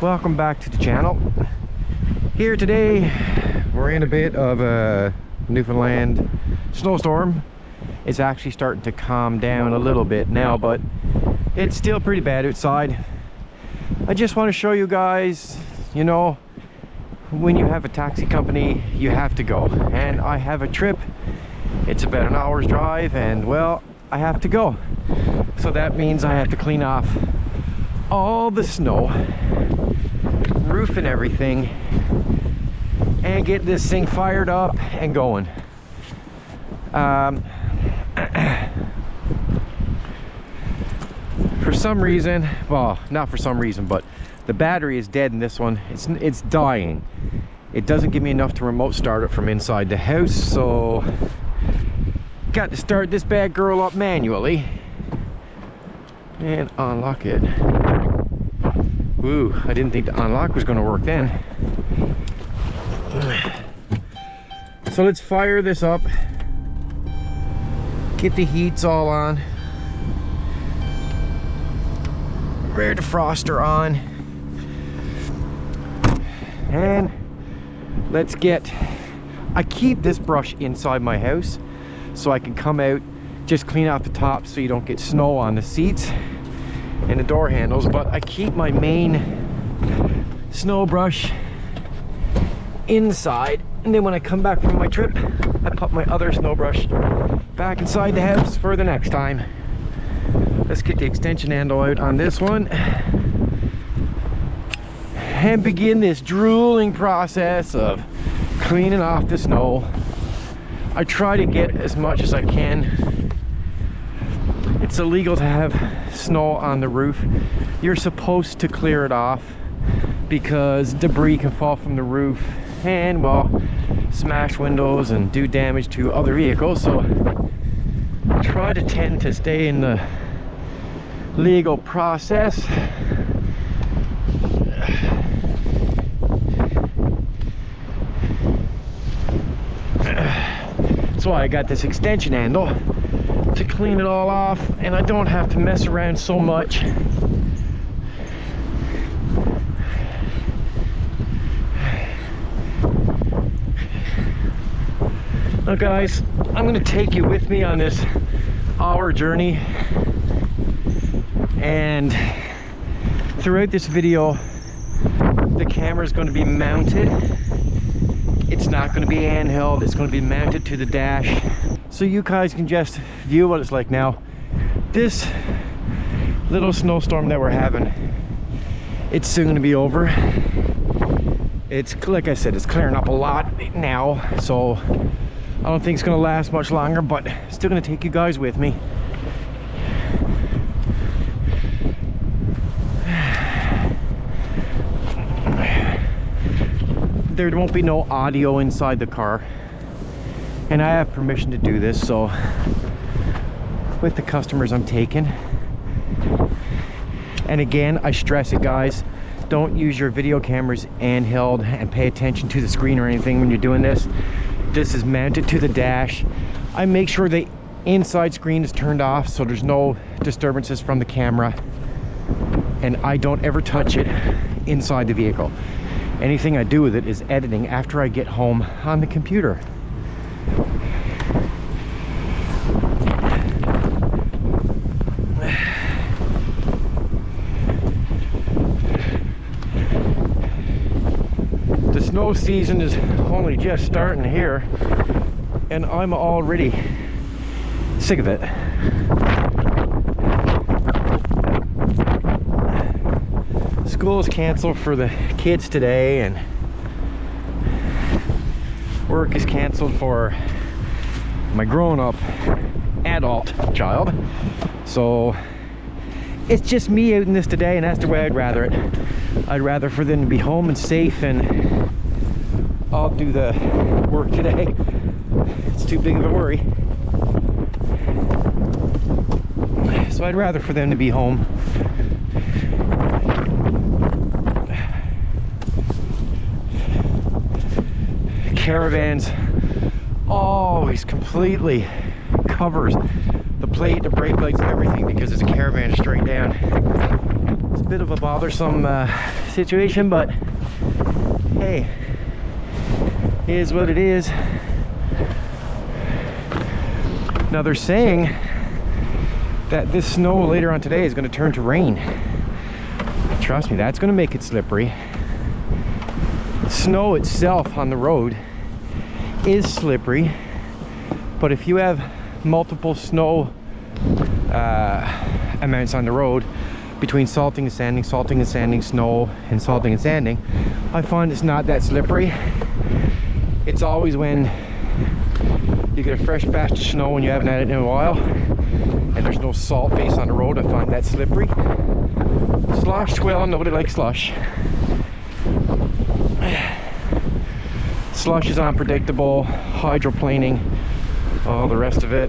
Welcome back to the channel. Here today we're in a bit of a Newfoundland snowstorm. It's actually starting to calm down a little bit now, but it's still pretty bad outside. I just want to show you guys, you know, when you have a taxi company you have to go, and I have a trip. It's about an hour's drive, and well, I have to go, so that means I have to clean off all the snow, roof and everything, and get this thing fired up and going. For some reason, well, not for some reason, but the battery is dead in this one. It's dying. It doesn't give me enough to remote start it from inside the house, so got to start this bad girl up manually and unlock it. Ooh, I didn't think the unlock was going to work then. So let's fire this up, get the heats all on, rear defroster on, and let's get, I keep this brush inside my house so I can come out, just clean off the top so you don't get snow on the seats and the door handles, but I keep my main snow brush inside, and then when I come back from my trip I put my other snow brush back inside the house for the next time. Let's get the extension handle out on this one and begin this drooling process of cleaning off the snow. I try to get as much as I can. It's illegal to have snow on the roof. You're supposed to clear it off because debris can fall from the roof and, well, smash windows and do damage to other vehicles. So try to tend to stay in the legal process. That's why I got this extension handle, to clean it all off, and I don't have to mess around so much. Now guys, I'm going to take you with me on this hour journey, and throughout this video the camera is going to be mounted. It's not going to be handheld, it's going to be mounted to the dash, so you guys can just view what it's like now. This little snowstorm that we're having, it's soon going to be over. It's, like I said, it's clearing up a lot now, so I don't think it's going to last much longer, but still going to take you guys with me. There won't be no audio inside the car, and I have permission to do this, so with the customers I'm taking. And again, I stress it, guys, don't use your video cameras handheld and pay attention to the screen or anything when you're doing this. This is mounted to the dash. I make sure the inside screen is turned off so there's no disturbances from the camera, and I don't ever touch it inside the vehicle. Anything I do with it is editing after I get home on the computer. The snow season is only just starting here, and I'm already sick of it. School is canceled for the kids today, and work is canceled for my grown-up adult child, so it's just me out in this today, and that's the way I'd rather it. I'd rather for them to be home and safe, and I'll do the work today. It's too big of a worry, so I'd rather for them to be home. Caravans always completely covers the plate, the brake lights, and everything, because it's a caravan straight down. It's bit of a bothersome situation, but hey, it is what it is. Now they're saying that this snow later on today is going to turn to rain. Trust me, that's going to make it slippery. Snow itself on the road is slippery, but if you have multiple snow amounts on the road, between salting and sanding, snow and salting and sanding, I find it's not that slippery. It's always when you get a fresh batch of snow and you haven't had it in a while and there's no salt base on the road, I find that slippery. Slush, well, nobody likes slush. Slush is unpredictable, hydroplaning, all the rest of it.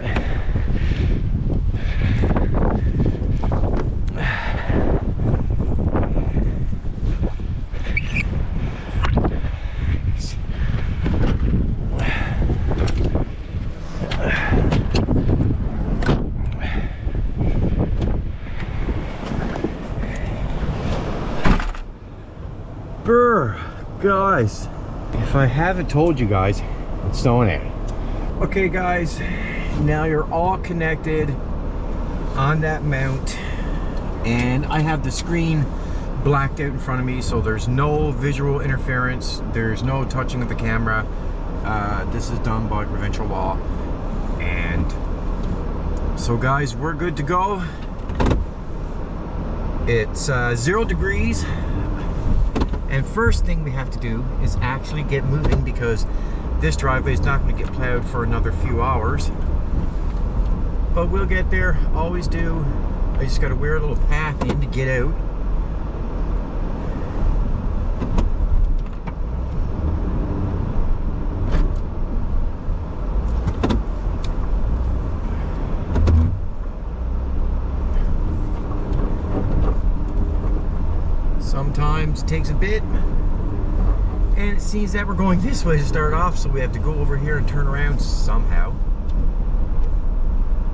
Guys, if I haven't told you guys, it's snowing out. Okay guys, now you're all connected on that mount, and I have the screen blacked out in front of me, so there's no visual interference, there's no touching of the camera. This is done by provincial law, and so guys, we're good to go. It's 0 degrees. And first thing we have to do is actually get moving, because this driveway is not going to get plowed for another few hours. But we'll get there, always do. I just got to wear a little path in to get out. Sometimes it takes a bit, and it seems that we're going this way to start off, so we have to go over here and turn around somehow.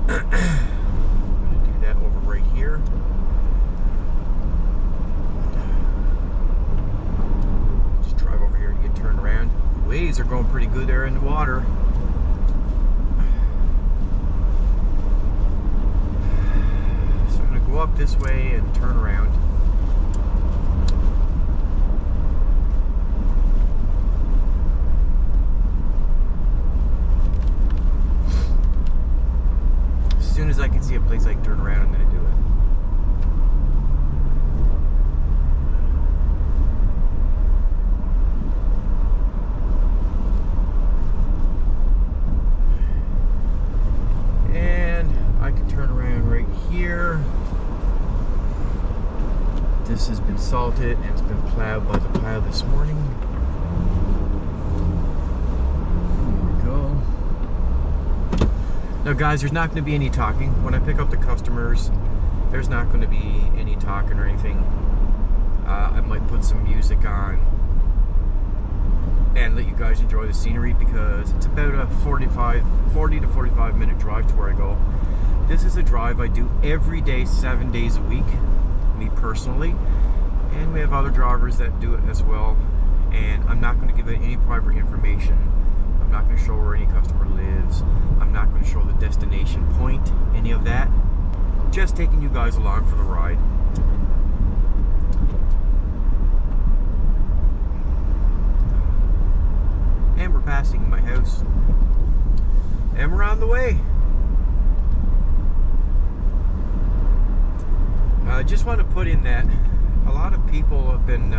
I'm gonna do that over right here. Just drive over here and get turned around. The waves are going pretty good there in the water. So I'm gonna go up this way and turn around. As soon as I can see a place I can turn around, I'm going to do it. And I can turn around right here. This has been salted and it's been plowed by the plow this morning. Now guys, there's not going to be any talking. When I pick up the customers, there's not going to be any talking or anything. I might put some music on and let you guys enjoy the scenery, because it's about a 40 to 45 minute drive to where I go. This is a drive I do every day, 7 days a week, me personally. And we have other drivers that do it as well. And I'm not going to give it any private information. I'm not going to show where any customer lives. I'm not going to show the destination point, any of that. Just taking you guys along for the ride. And we're passing my house. And we're on the way. I just want to put in that a lot of people have been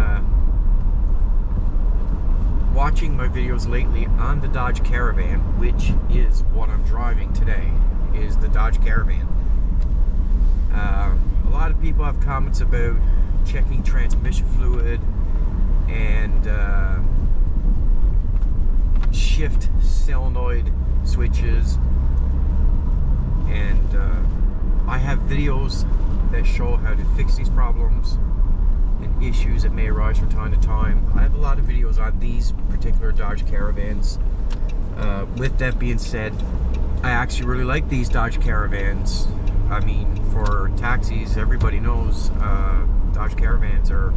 watching my videos lately on the Dodge Caravan, which is what I'm driving today, is the Dodge Caravan. A lot of people have comments about checking transmission fluid and shift solenoid switches, and I have videos that show how to fix these problems and issues that may arise from time to time. I have a lot of videos on these particular Dodge Caravans. With that being said, I actually really like these Dodge Caravans. I mean, for taxis, everybody knows Dodge Caravans are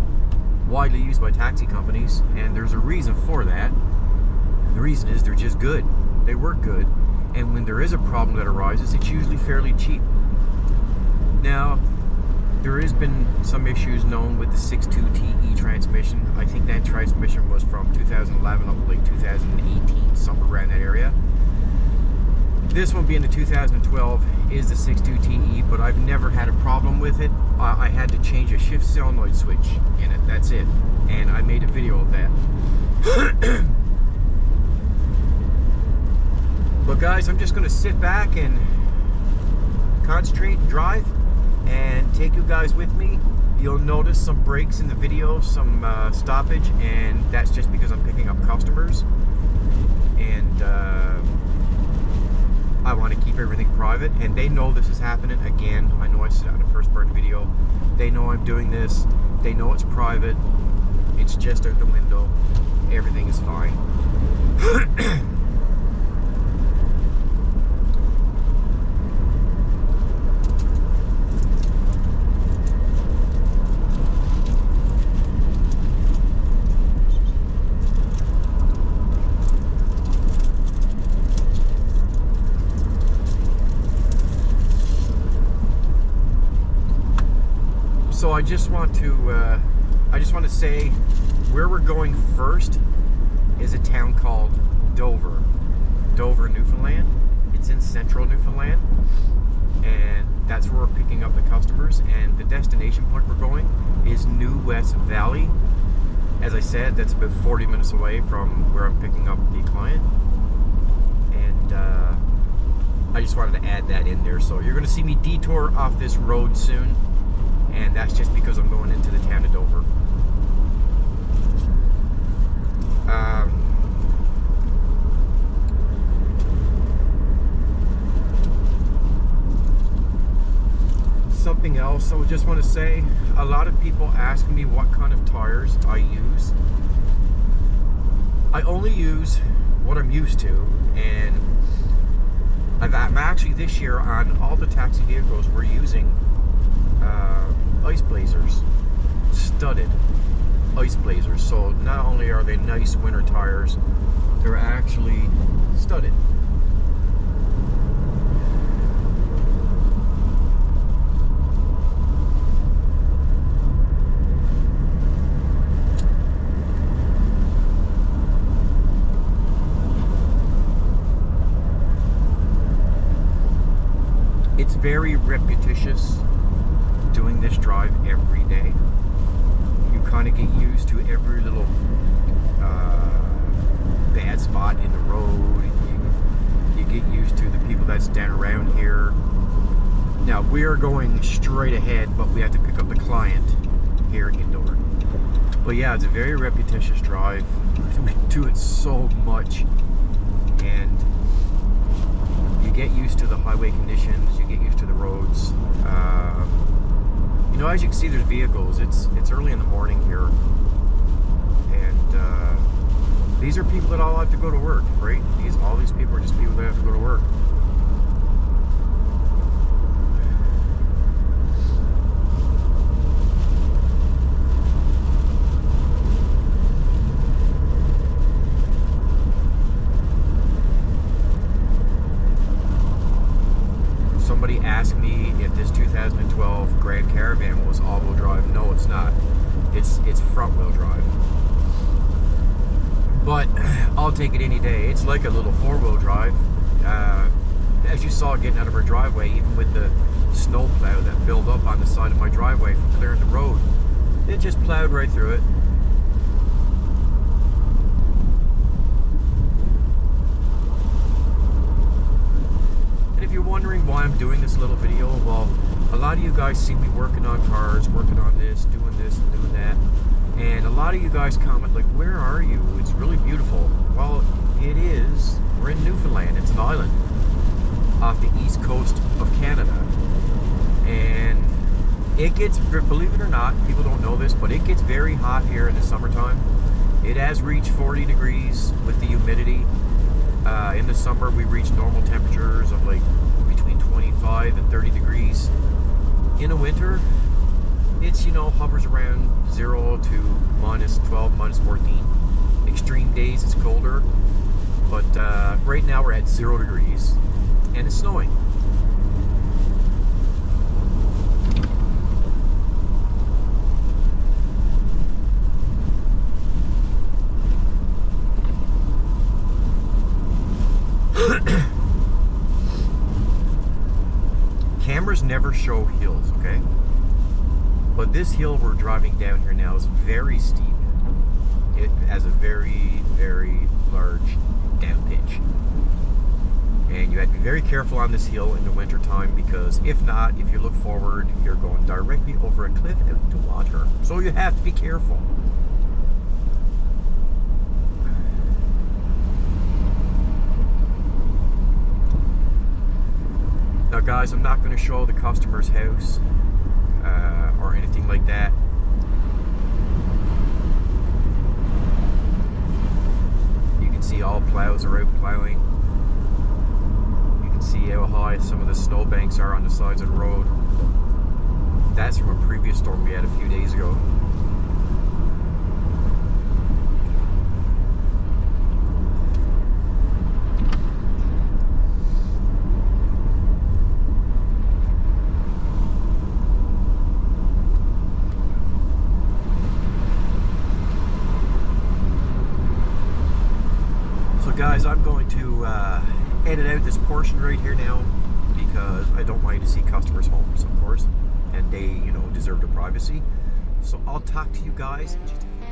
widely used by taxi companies, and there's a reason for that. And the reason is they're just good. They work good, and when there is a problem that arises, it's usually fairly cheap. Now, there has been some issues known with the 6.2 TE transmission. I think that transmission was from 2011 up to late 2018, somewhere around that area. This one being the 2012 is the 6.2 TE, but I've never had a problem with it. I had to change a shift solenoid switch in it, that's it. And I made a video of that. But guys, I'm just gonna sit back and concentrate and drive and take you guys with me. You'll notice some breaks in the video, some stoppage, and that's just because I'm picking up customers. And I want to keep everything private, and they know this is happening. Again, I know I said it on the first part of the video. They know I'm doing this. They know it's private. It's just out the window. Everything is fine. So I just want to say where we're going first is a town called Dover, Newfoundland. It's in central Newfoundland, and that's where we're picking up the customers. And the destination point we're going is New West Valley. As I said, that's about 40 minutes away from where I'm picking up the client. And I just wanted to add that in there. So you're going to see me detour off this road soon. And that's just because I'm going into the town of Dover. Something else I just want to say, a lot of people ask me what kind of tires I use. I only use what I'm used to, and I'm actually this year on all the taxi vehicles we're using ice blazers, studded ice blazers. So not only are they nice winter tires, they're actually studded. It's very repetitious doing this drive every day. You kind of get used to every little bad spot in the road. You get used to the people that stand around here. Now we are going straight ahead, but we have to pick up the client here in Dover. But yeah, it's a very repetitious drive. We do it so much, and you get used to the highway conditions. You get used to the roads. You know, as you can see, there's vehicles. It's early in the morning here, and these are people that all have to go to work, right? All these people are just people that have to go to work. Somebody asked me if this 2012 Grand Caravan was all-wheel drive. No, it's not. It's front-wheel drive. But I'll take it any day. It's like a little four-wheel drive. As you saw getting out of our driveway, even with the snow plow that built up on the side of my driveway from clearing the road, it just plowed right through it. And if you're wondering why I'm doing this little video, well, a lot of you guys see me working on cars, working on this and doing that. And a lot of you guys comment like, where are you? It's really beautiful. Well, it is. We're in Newfoundland. It's an island off the east coast of Canada. And it gets, believe it or not, people don't know this, but it gets very hot here in the summertime. It has reached 40 degrees with the humidity. In the summer, we reach normal temperatures of like between 25 and 30 degrees. In the winter, It's, you know, hovers around 0 to -12, -14. Extreme days it's colder, but right now we're at 0 degrees and it's snowing. Cameras never show hills, okay? But this hill we're driving down here now is very steep. It has a very, very large down pitch. And you have to be very careful on this hill in the winter time, because if not, if you look forward, you're going directly over a cliff out into water. So you have to be careful. Now guys, I'm not going to show the customer's house or anything like that. You can see all plows are out plowing. You can see how high some of the snowbanks are on the sides of the road. That's from a previous storm we had a few days ago. Guys, I'm going to edit out this portion right here now, because I don't want you to see customers' homes, of course, and they, you know, deserve their privacy. So I'll talk to you guys in just a few minutes.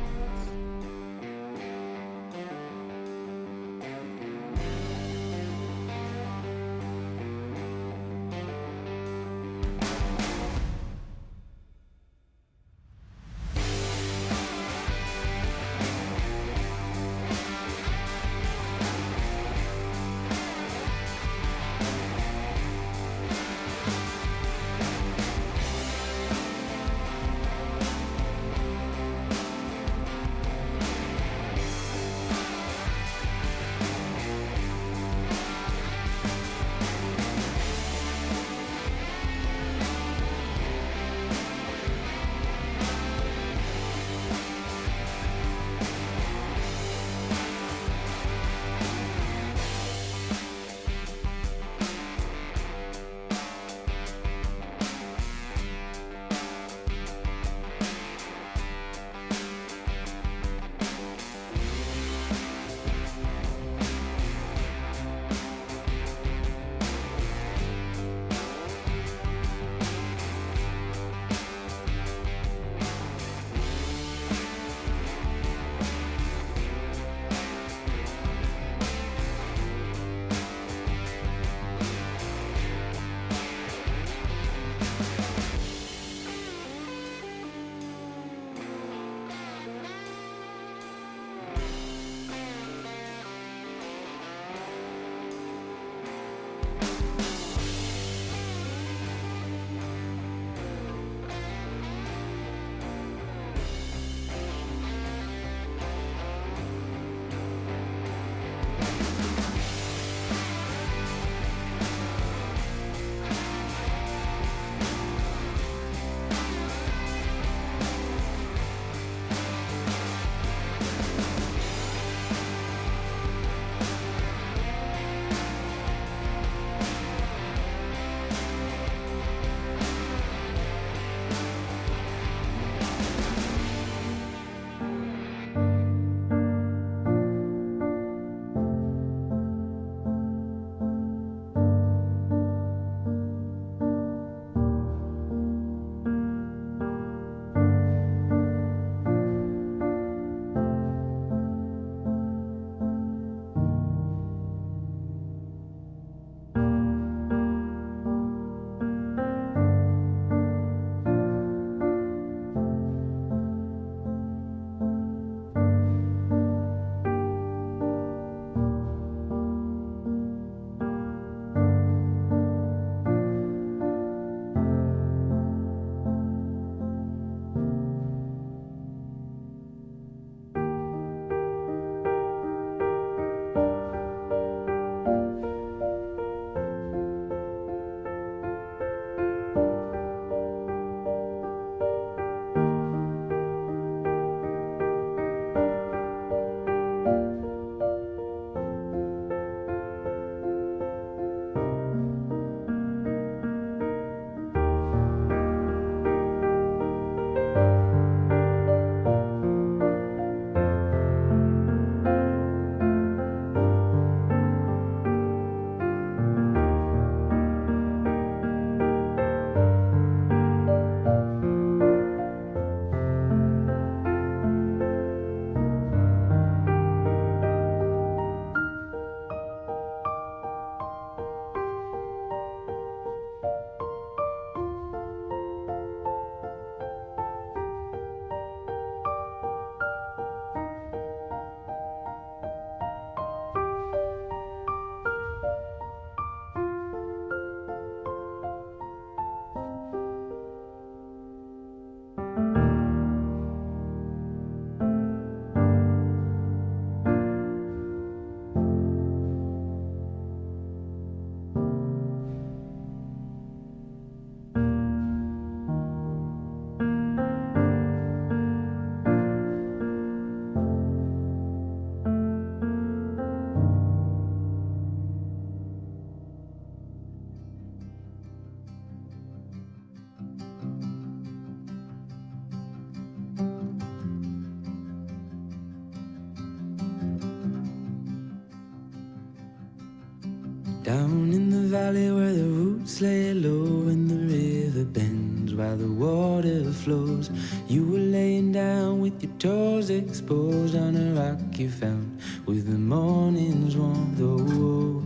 Down in the valley where the roots lay low and the river bends while the water flows, you were laying down with your toes exposed on a rock you found with the morning's warmth. Oh,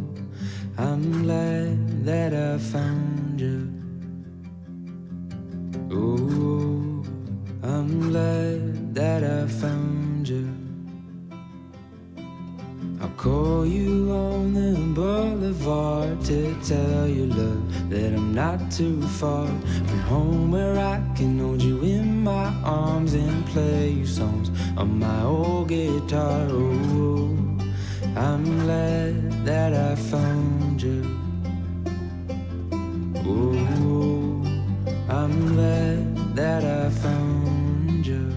I'm glad that I found you. Oh, I'm glad that I found you. I'll call you on the boulevard to tell you, love, that I'm not too far from home, where I can hold you in my arms and play you songs on my old guitar. Oh, I'm glad that I found you. Oh, I'm glad that I found you.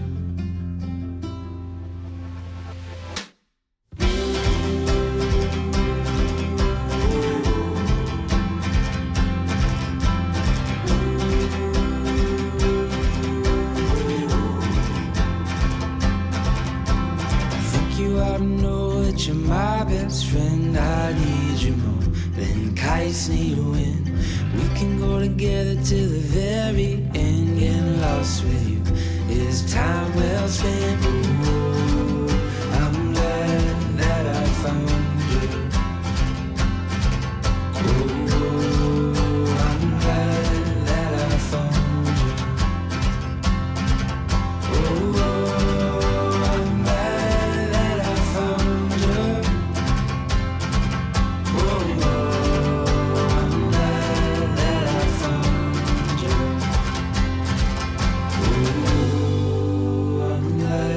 You're my best friend, I need you more than kites need wind. We can go together to the very end. Getting lost with you is time well spent. Ooh, I'm glad that I found you. Ooh, I'm glad that I found you. Ooh, I'm glad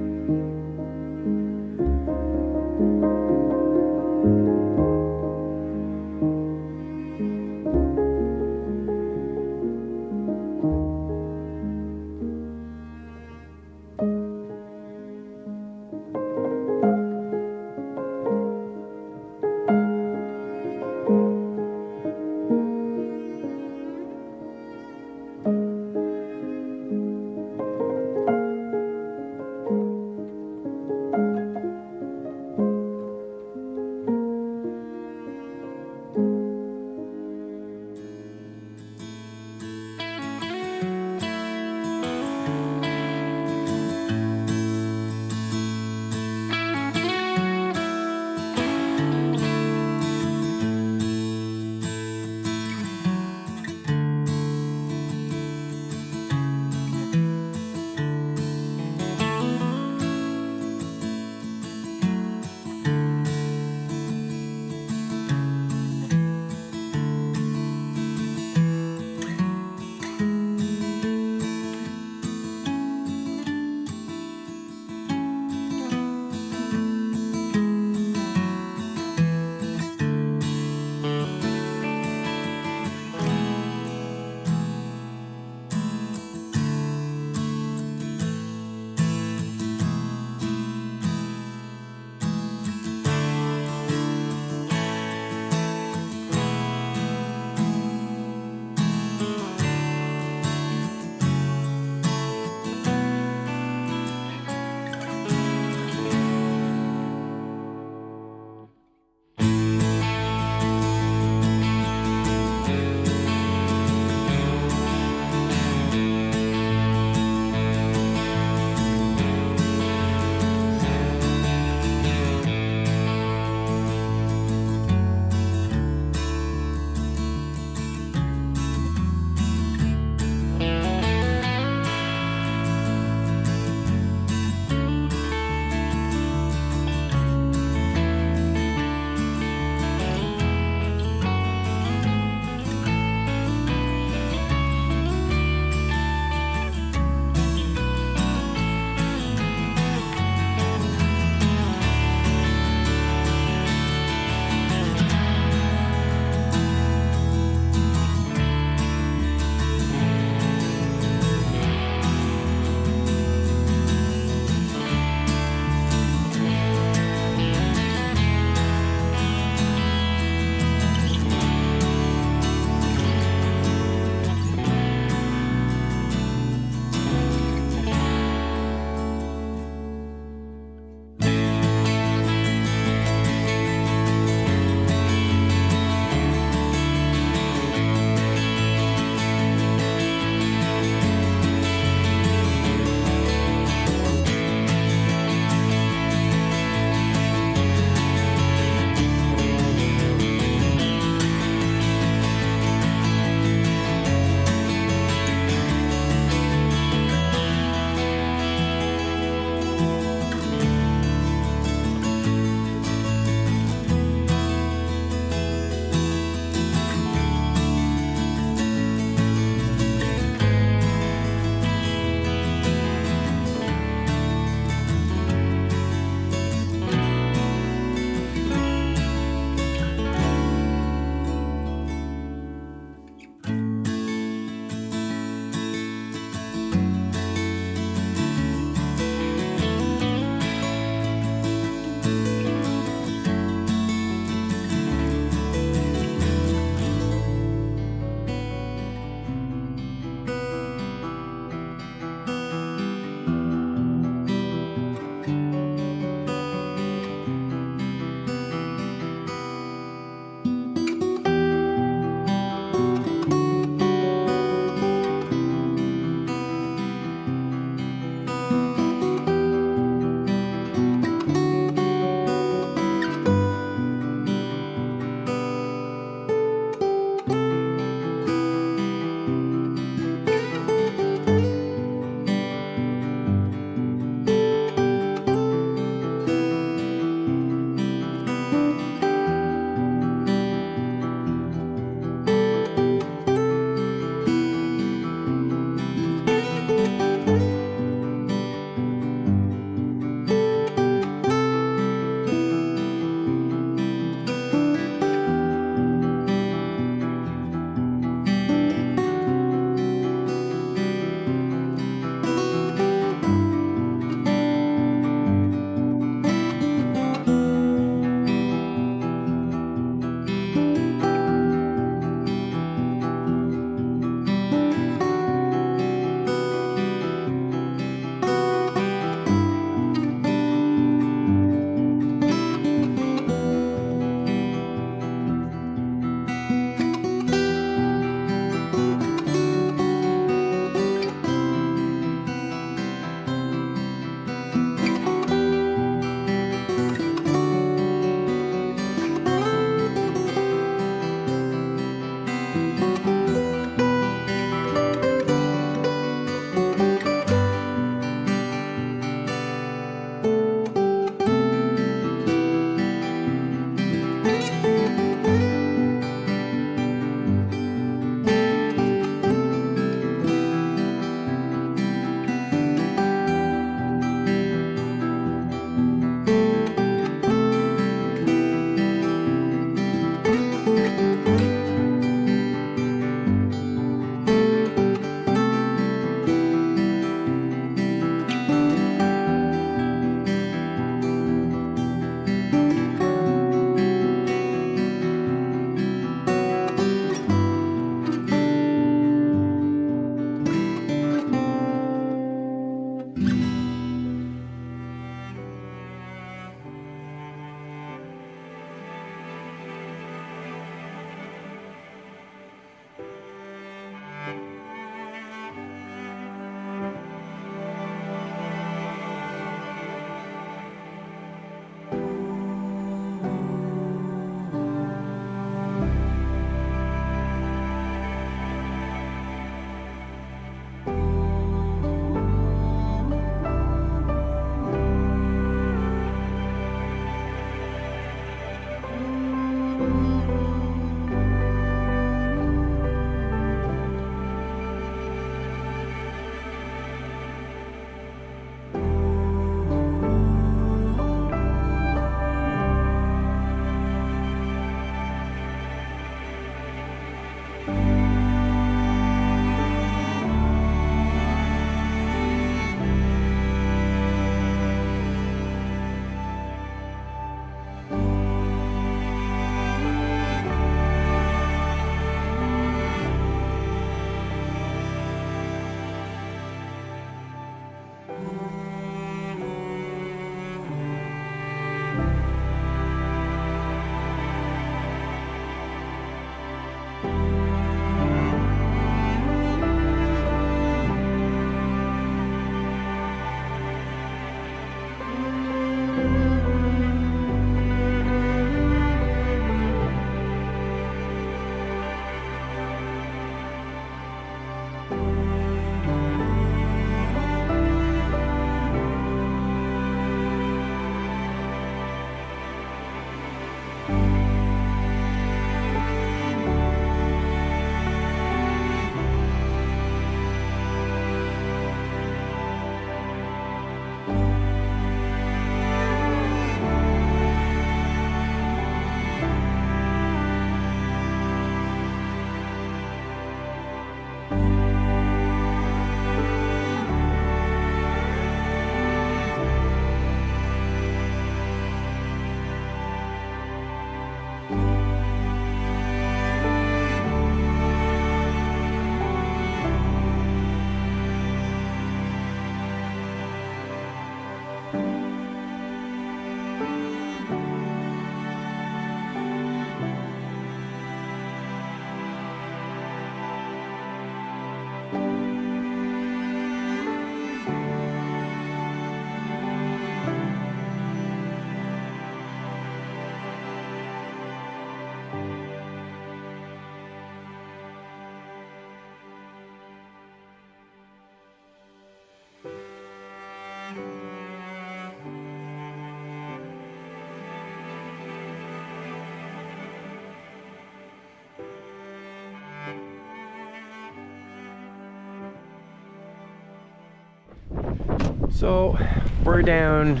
So we're down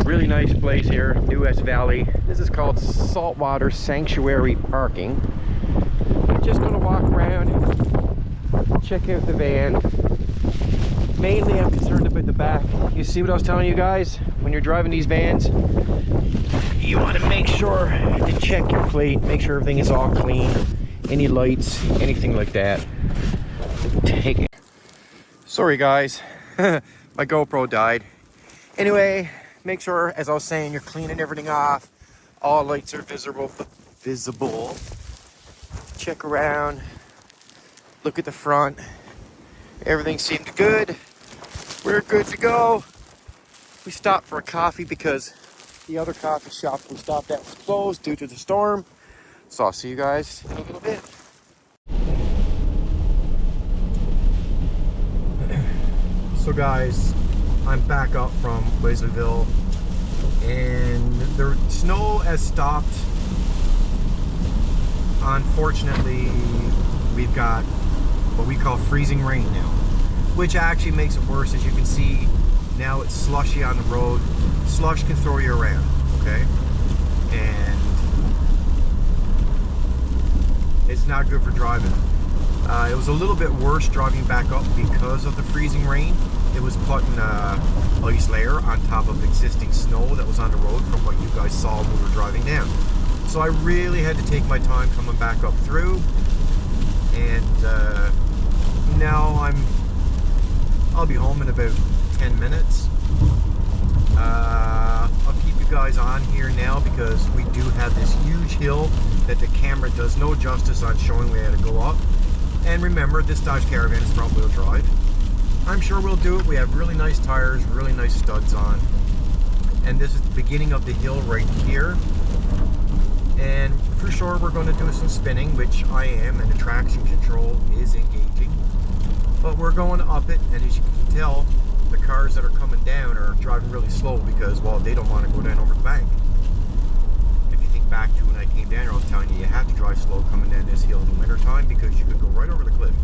really nice place here, New West Valley. This is called Saltwater Sanctuary Parking. I'm just going to walk around, check out the van. Mainly I'm concerned about the back. You see what I was telling you guys? When you're driving these vans, you want to make sure to check your plate, make sure everything is all clean. Any lights, anything like that, take it. Sorry guys, my GoPro died. Anyway, make sure, as I was saying, you're cleaning everything off. All lights are visible. Check around, look at the front. Everything seemed good. We're good to go. We stopped for a coffee because the other coffee shop we stopped at was closed due to the storm. So I'll see you guys in a little bit. So guys, I'm back up from Wesleyville and the snow has stopped. Unfortunately, we've got what we call freezing rain now, which actually makes it worse. As you can see, now it's slushy on the road. Slush can throw you around, okay? And it's not good for driving. It was a little bit worse driving back up because of the freezing rain. It was putting ice layer on top of existing snow that was on the road from what you guys saw when we were driving down. So I really had to take my time coming back up through. And now I'll be home in about 10 minutes. I'll keep you guys on here now because we do have this huge hill that the camera does no justice on showing we had to go up. And remember, this Dodge Caravan is front wheel drive. I'm sure we'll do it. We have really nice tires, really nice studs on. And this is the beginning of the hill right here. And for sure we're going to do some spinning, which I am, and the traction control is engaging. But we're going up it, and as you can tell, the cars that are coming down are driving really slow because, well, they don't want to go down over the bank. If you think back to when I came down here, I was telling you have to drive slow coming down this hill in the winter time because you could go right over the cliff.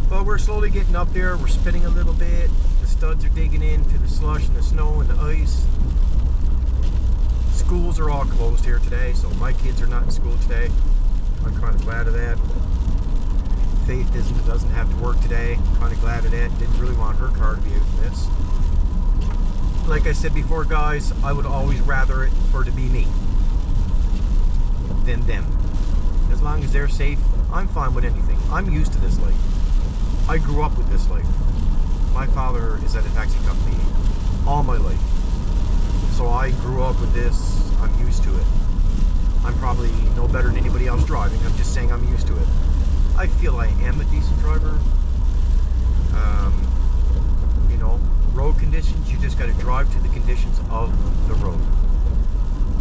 But we're slowly getting up there. We're spinning a little bit. The studs are digging into the slush and the snow and the ice. Schools are all closed here today, so my kids are not in school today. I'm kind of glad of that. Faith doesn't have to work today. Kind of glad of that. Didn't really want her car to be out in this. Like I said before, guys, I would always rather it for it to be me than them. As long as they're safe, I'm fine with anything. I'm used to this life. I grew up with this life. My father is at a taxi company all my life. So I grew up with this. I'm used to it. I'm probably no better than anybody else driving. I'm just saying I'm used to it. I feel I am a decent driver. You know, road conditions, you just got to drive to the conditions of the road.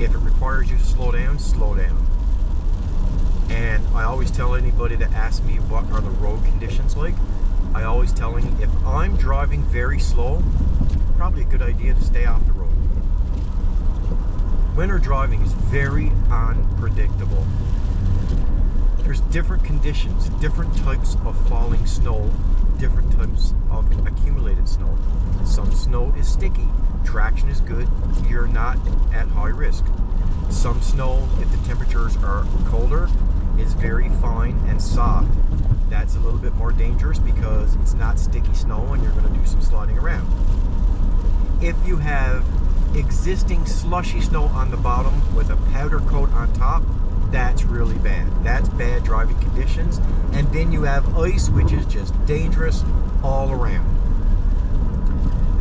If it requires you to slow down, slow down. And I always tell anybody that asks me what are the road conditions like, I always tell them if I'm driving very slow, probably a good idea to stay off the road. Winter driving is very unpredictable. There's different conditions, different types of falling snow, different types of accumulated snow. Some snow is sticky, traction is good, you're not at high risk. Some snow, if the temperatures are colder, is very fine and soft. That's a little bit more dangerous because it's not sticky snow and you're going to do some sliding around. If you have existing slushy snow on the bottom with a powder coat on top, that's really bad. That's bad driving conditions. And then you have ice, which is just dangerous all around.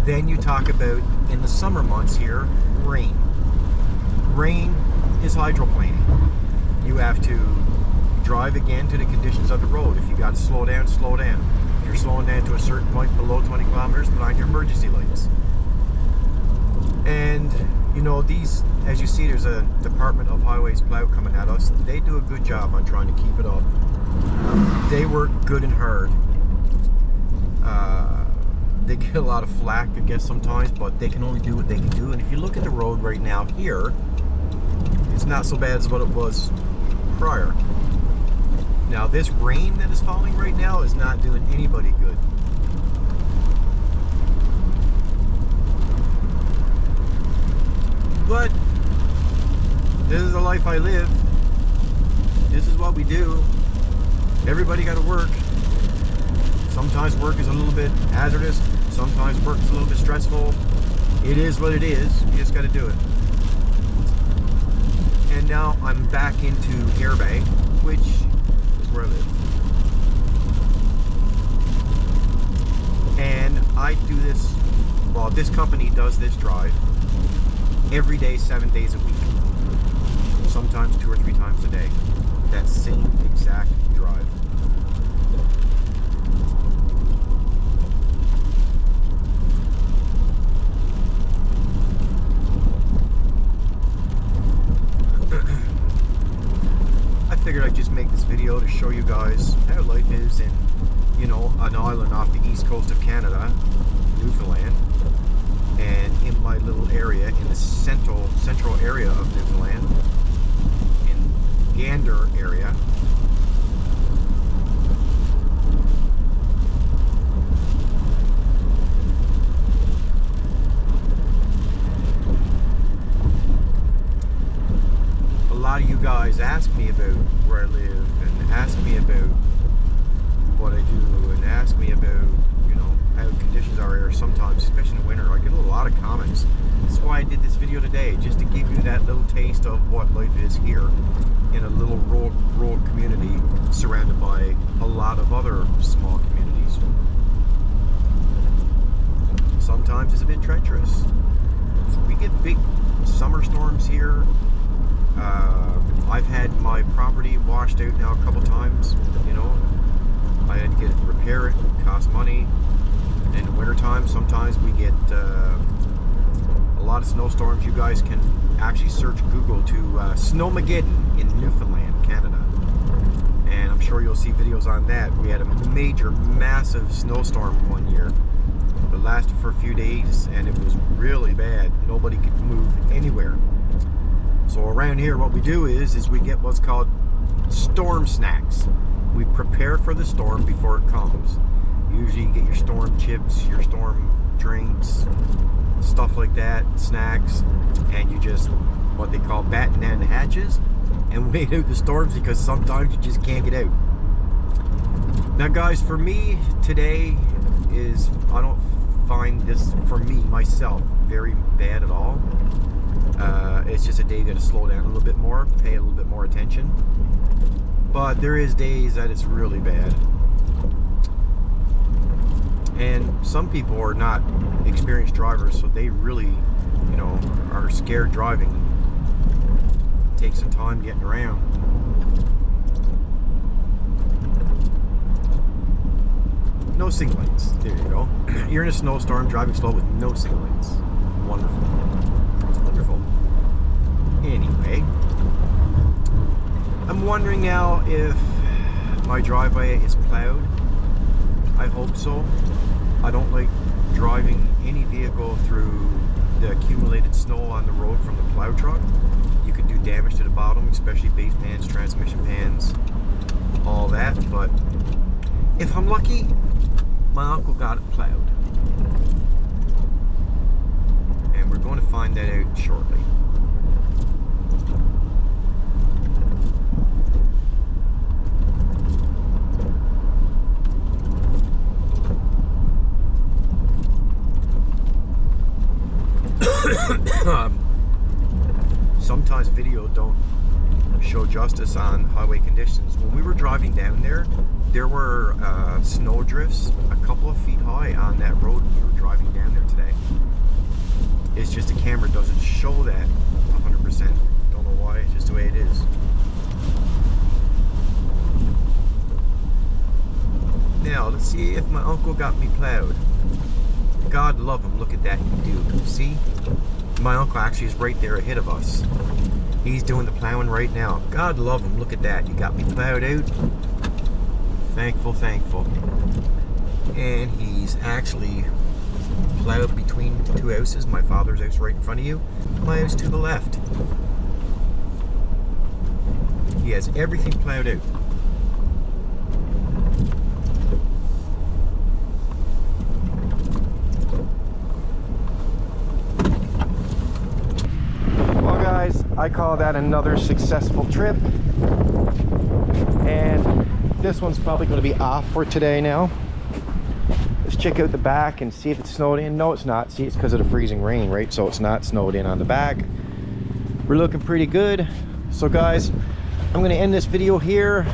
Then you talk about, in the summer months here, rain. Rain is hydroplaning. You have to drive again to the conditions of the road. If you got to slow down, slow down. If you're slowing down to a certain point below 20 kilometers, put on your emergency lights. And you know, these, as you see, there's a Department of Highways plow coming at us. They do a good job on trying to keep it up. They work good and hard. They get a lot of flack, I guess, sometimes, but they can only do what they can do. And if you look at the road right now here, it's not so bad as what it was prior. Now, this rain that is falling right now is not doing anybody good. But this is the life I live. This is what we do. Everybody got to work. Sometimes work is a little bit hazardous. Sometimes work is a little bit stressful. It is what it is. You just got to do it. And now I'm back into Hare Bay, which is where I live. And I do this, well, this company does this drive every day, 7 days a week. Sometimes 2 or 3 times a day. That same exact drive. I figured I'd just make this video to show you guys how life is in, you know, an island off the east coast of Canada, Newfoundland, and in my little area, in the central area of Newfoundland, in Gander area. A lot of you guys ask me about where I live and ask me about what I do and ask me about, you know, how conditions are here sometimes, especially in the winter. I get a lot of comments. That's why I did this video today, just to give you that little taste of what life is here in a little rural community surrounded by a lot of other small communities. Sometimes it's a bit treacherous. We get big summer storms here. I've had my property washed out now a couple times, you know. I had to get it, repair it, cost money. In the wintertime, sometimes we get a lot of snowstorms. You guys can actually search Google to Snowmageddon in Newfoundland, Canada. And I'm sure you'll see videos on that. We had a major, massive snowstorm one year. It lasted for a few days and it was really bad. Nobody could move anywhere. So around here what we do is we get what's called storm snacks. We prepare for the storm before it comes. Usually you get your storm chips, your storm drinks, stuff like that, snacks, and you just, what they call batten down the hatches and wait out the storms, because sometimes you just can't get out. Now guys, for me today is, I don't find this, for me, myself, very bad at all. It's just a day you gotta slow down a little bit more, pay a little bit more attention. But there is days that it's really bad. And some people are not experienced drivers, so they really, you know, are scared driving. Take some time getting around. No signal lights. There you go. You're in a snowstorm, driving slow with no signal lights. Wonderful. It's wonderful. Anyway, I'm wondering now if my driveway is plowed. I hope so. I don't like driving any vehicle through the accumulated snow on the road from the plow truck. You could do damage to the bottom, especially base pans, transmission pans, all that. But if I'm lucky, my uncle got it plowed. And we're going to find that out shortly. Sometimes video don't show justice on highway conditions. When we were driving down there were snow drifts a couple of feet high on that road we were driving down there today. It's just the camera doesn't show that 100%. Don't know why, it's just the way it is. Now, let's see if my uncle got me plowed. God love him, look at that, he do. See? My uncle actually is right there ahead of us. He's doing the plowing right now. God love him, look at that. You got me plowed out. Thankful, thankful. And he's actually plowed between the two houses. My father's house right in front of you, my house to the left. He has everything plowed out. I call that another successful trip. And this one's probably going to be off for today now. Let's check out the back and see if it's snowed in. No, it's not. See, it's because of the freezing rain, right? So it's not snowed in on the back. We're looking pretty good. So guys, I'm going to end this video here.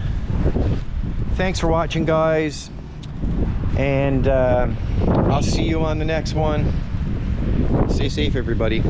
Thanks for watching, guys. And I'll see you on the next one. Stay safe, everybody.